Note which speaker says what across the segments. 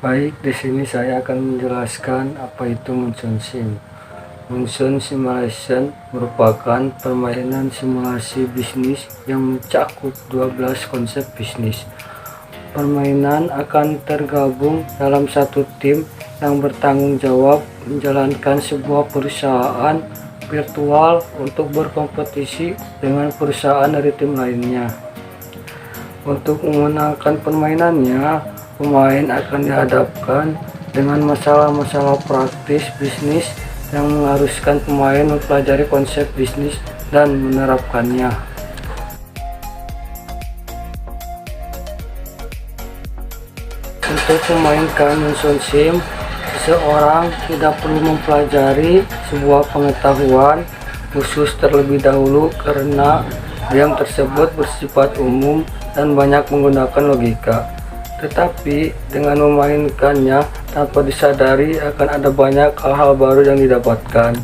Speaker 1: Baik, di sini saya akan menjelaskan apa itu Moonshot Sim. Moonshot Simulation merupakan permainan simulasi bisnis yang mencakup 12 konsep bisnis. Permainan akan tergabung dalam satu tim yang bertanggung jawab menjalankan sebuah perusahaan virtual untuk berkompetisi dengan perusahaan dari tim lainnya. Untuk memenangkan permainannya, pemain akan dihadapkan dengan masalah-masalah praktis bisnis yang mengharuskan pemain mempelajari konsep bisnis dan menerapkannya. Untuk memainkan Moonshot Sim, seseorang tidak perlu mempelajari sebuah pengetahuan khusus terlebih dahulu karena game tersebut bersifat umum dan banyak menggunakan logika. Tetapi dengan memainkannya tanpa disadari akan ada banyak hal-hal baru yang didapatkan.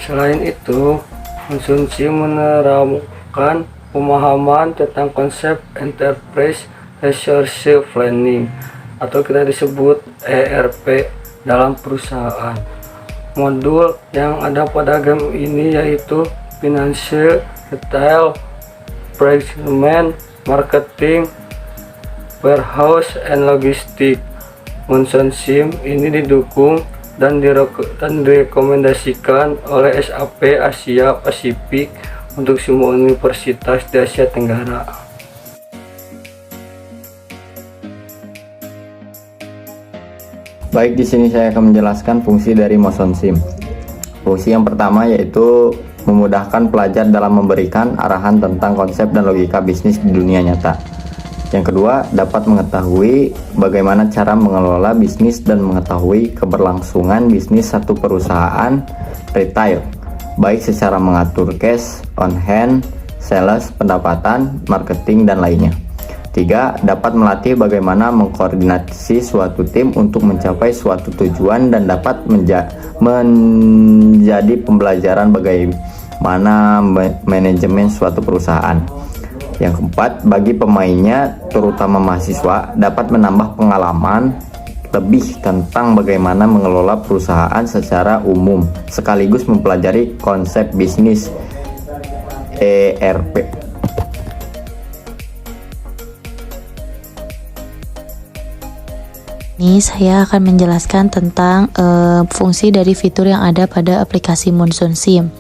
Speaker 1: Selain itu, Moonshot Sim menerapkan pemahaman tentang konsep Enterprise Resource Planning atau kita disebut ERP dalam perusahaan. Modul yang ada pada game ini yaitu Financial, Retail, Procurement, Marketing, Warehouse, and Logistik. Moonshot Sim ini didukung dan direkomendasikan oleh SAP Asia Pasifik untuk semua universitas di Asia Tenggara.
Speaker 2: Baik, di sini saya akan menjelaskan fungsi dari Moonshot Sim. Fungsi yang pertama yaitu memudahkan pelajar dalam memberikan arahan tentang konsep dan logika bisnis di dunia nyata. Yang kedua, dapat mengetahui bagaimana cara mengelola bisnis dan mengetahui keberlangsungan bisnis satu perusahaan retail, baik secara mengatur cash on hand, sales, pendapatan, marketing, dan lainnya. 3. Dapat melatih bagaimana mengkoordinasi suatu tim untuk mencapai suatu tujuan dan dapat menjadi pembelajaran bagaimana manajemen suatu perusahaan. Yang keempat, bagi pemainnya, terutama mahasiswa, dapat menambah pengalaman lebih tentang bagaimana mengelola perusahaan secara umum, sekaligus mempelajari konsep bisnis ERP.
Speaker 3: Ini saya akan menjelaskan tentang fungsi dari fitur yang ada pada aplikasi Moonshot Sim.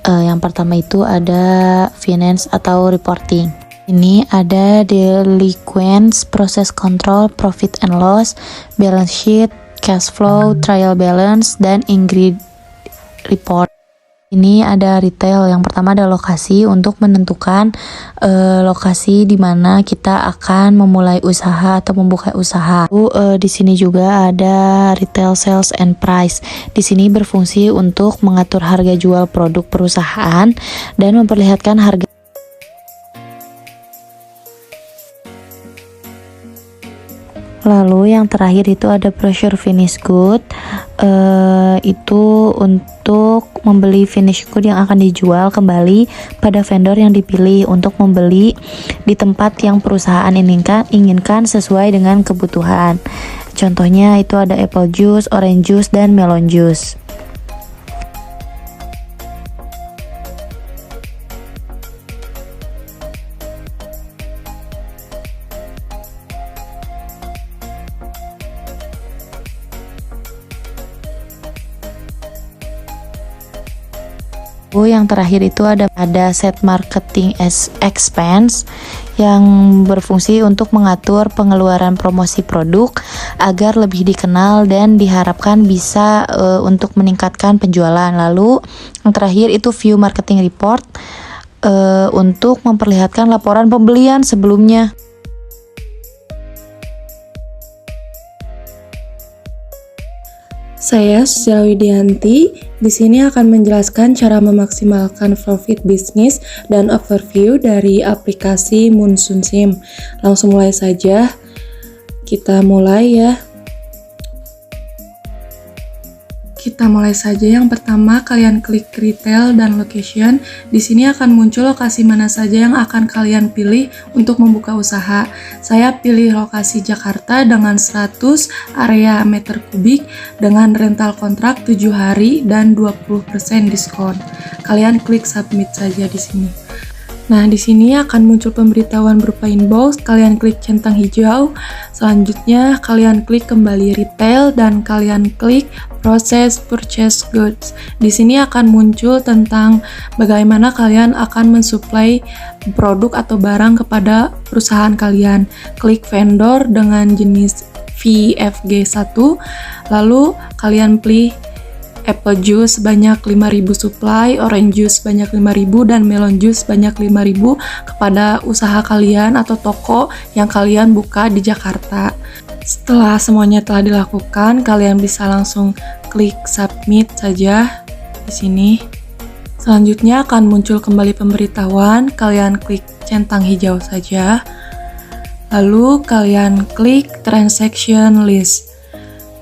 Speaker 3: Yang pertama itu ada finance atau reporting. Ini ada delinquents, process control, profit and loss, balance sheet, cash flow, trial balance, dan ingredient report. Ini ada retail. Yang pertama ada lokasi untuk menentukan lokasi di mana kita akan memulai usaha atau membuka usaha. Di sini juga ada retail sales and price. Di sini berfungsi untuk mengatur harga jual produk perusahaan dan memperlihatkan harga. Lalu yang terakhir itu ada brochure finish good. Itu untuk membeli finish good yang akan dijual kembali pada vendor yang dipilih untuk membeli di tempat yang perusahaan inginkan sesuai dengan kebutuhan. Contohnya itu ada apple juice, orange juice, dan melon juice. Yang terakhir itu ada set marketing expense yang berfungsi untuk mengatur pengeluaran promosi produk agar lebih dikenal dan diharapkan bisa untuk meningkatkan penjualan. Lalu yang terakhir itu view marketing report untuk memperlihatkan laporan pembelian sebelumnya.
Speaker 4: Saya Susiala Widianti, di sini akan menjelaskan cara memaksimalkan profit bisnis dan overview dari aplikasi Moonshot Sim. Langsung mulai saja, kita mulai ya. Kita mulai saja. Yang pertama, kalian klik retail dan location. Di sini akan muncul lokasi mana saja yang akan kalian pilih untuk membuka usaha. Saya pilih lokasi Jakarta dengan 100 area meter kubik dengan rental kontrak 7 hari dan 20% diskon. Kalian klik submit saja di sini. Nah, di sini akan muncul pemberitahuan berupa inbox. Kalian klik centang hijau. Selanjutnya, kalian klik kembali retail dan kalian klik proses purchase goods. Di sini akan muncul tentang bagaimana kalian akan mensuplai produk atau barang kepada perusahaan kalian. Klik vendor dengan jenis VFG1. Lalu kalian pilih apple juice sebanyak 5.000 supply, orange juice sebanyak 5.000, dan melon juice sebanyak 5.000 kepada usaha kalian atau toko yang kalian buka di Jakarta. Setelah semuanya telah dilakukan, kalian bisa langsung klik submit saja di sini. Selanjutnya akan muncul kembali pemberitahuan, kalian klik centang hijau saja. Lalu kalian klik transaction list.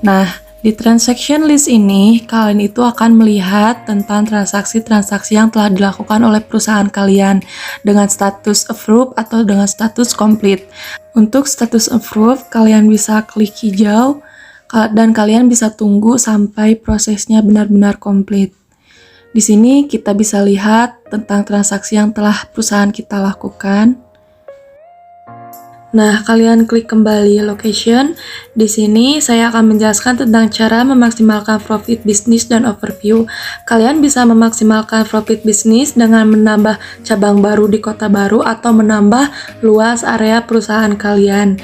Speaker 4: Nah, di transaction list ini, kalian itu akan melihat tentang transaksi-transaksi yang telah dilakukan oleh perusahaan kalian dengan status approve atau dengan status complete. Untuk status approve, kalian bisa klik hijau dan kalian bisa tunggu sampai prosesnya benar-benar komplit. Di sini kita bisa lihat tentang transaksi yang telah perusahaan kita lakukan. Nah, kalian klik kembali location. Di sini saya akan menjelaskan tentang cara memaksimalkan profit bisnis dan overview. Kalian bisa memaksimalkan profit bisnis dengan menambah cabang baru di kota baru atau menambah luas area perusahaan kalian.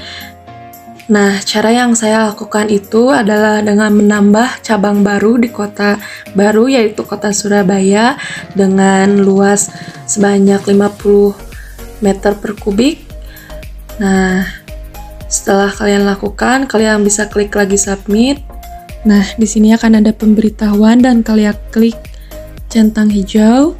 Speaker 4: Nah, cara yang saya lakukan itu adalah dengan menambah cabang baru di kota baru, yaitu kota Surabaya, dengan luas sebanyak 50 meter per kubik. Nah, setelah kalian lakukan, kalian bisa klik lagi submit. Nah, di sini akan ada pemberitahuan dan kalian klik centang hijau.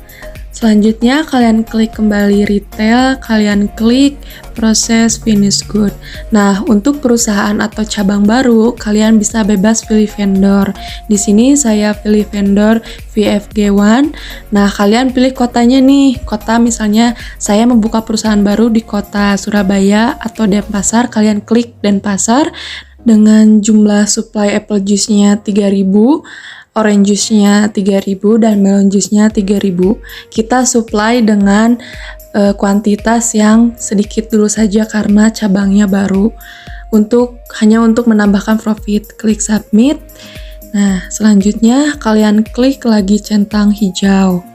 Speaker 4: Selanjutnya, kalian klik kembali retail, kalian klik proses finish good. Nah, untuk perusahaan atau cabang baru, kalian bisa bebas pilih vendor. Di sini saya pilih vendor VFG1. Nah, kalian pilih kotanya nih. Kota misalnya saya membuka perusahaan baru di kota Surabaya atau Denpasar, kalian klik Denpasar dengan jumlah supply apple juice-nya 3.000. Orange juice-nya 3.000 dan melon juice-nya 3.000. Kita supply dengan kuantitas yang sedikit dulu saja karena cabangnya baru. Hanya untuk menambahkan profit, klik submit. Nah, selanjutnya kalian klik lagi centang hijau.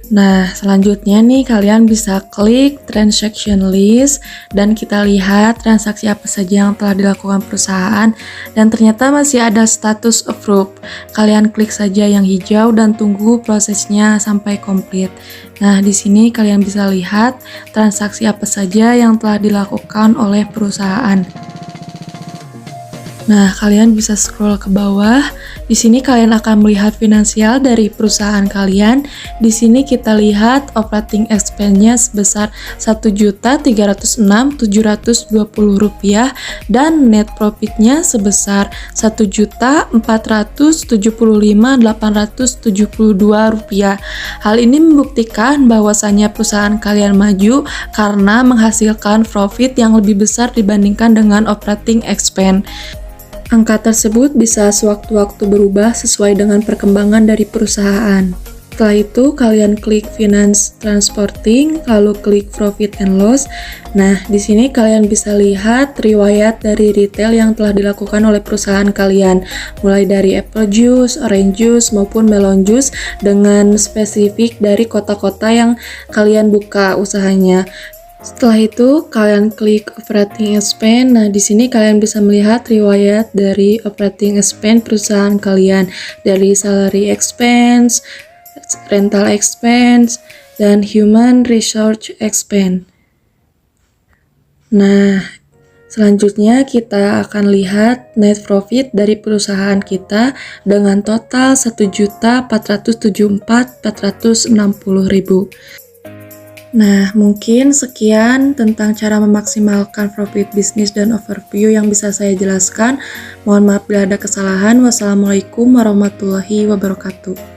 Speaker 4: Nah, selanjutnya nih kalian bisa klik transaction list dan kita lihat transaksi apa saja yang telah dilakukan perusahaan dan ternyata masih ada status approved. Kalian klik saja yang hijau dan tunggu prosesnya sampai komplit. Nah, di sini kalian bisa lihat transaksi apa saja yang telah dilakukan oleh perusahaan. Nah, kalian bisa scroll ke bawah. Di sini kalian akan melihat finansial dari perusahaan kalian. Di sini kita lihat operating expense-nya sebesar Rp1.306.720 dan net profit-nya sebesar Rp1.475.872. Hal ini membuktikan bahwasannya perusahaan kalian maju karena menghasilkan profit yang lebih besar dibandingkan dengan operating expense. Angka tersebut bisa sewaktu-waktu berubah sesuai dengan perkembangan dari perusahaan. Setelah itu, kalian klik Finance Transporting, lalu klik Profit and Loss. Nah, di sini kalian bisa lihat riwayat dari retail yang telah dilakukan oleh perusahaan kalian, mulai dari apple juice, orange juice, maupun melon juice dengan spesifik dari kota-kota yang kalian buka usahanya. Setelah itu, kalian klik operating expense. Nah, di sini kalian bisa melihat riwayat dari operating expense perusahaan kalian, dari salary expense, rental expense, dan human resource expense. Nah, selanjutnya kita akan lihat net profit dari perusahaan kita dengan total Rp1.474.460.000. Nah, mungkin sekian tentang cara memaksimalkan profit bisnis dan overview yang bisa saya jelaskan. Mohon maaf bila ada kesalahan. Wassalamualaikum warahmatullahi wabarakatuh.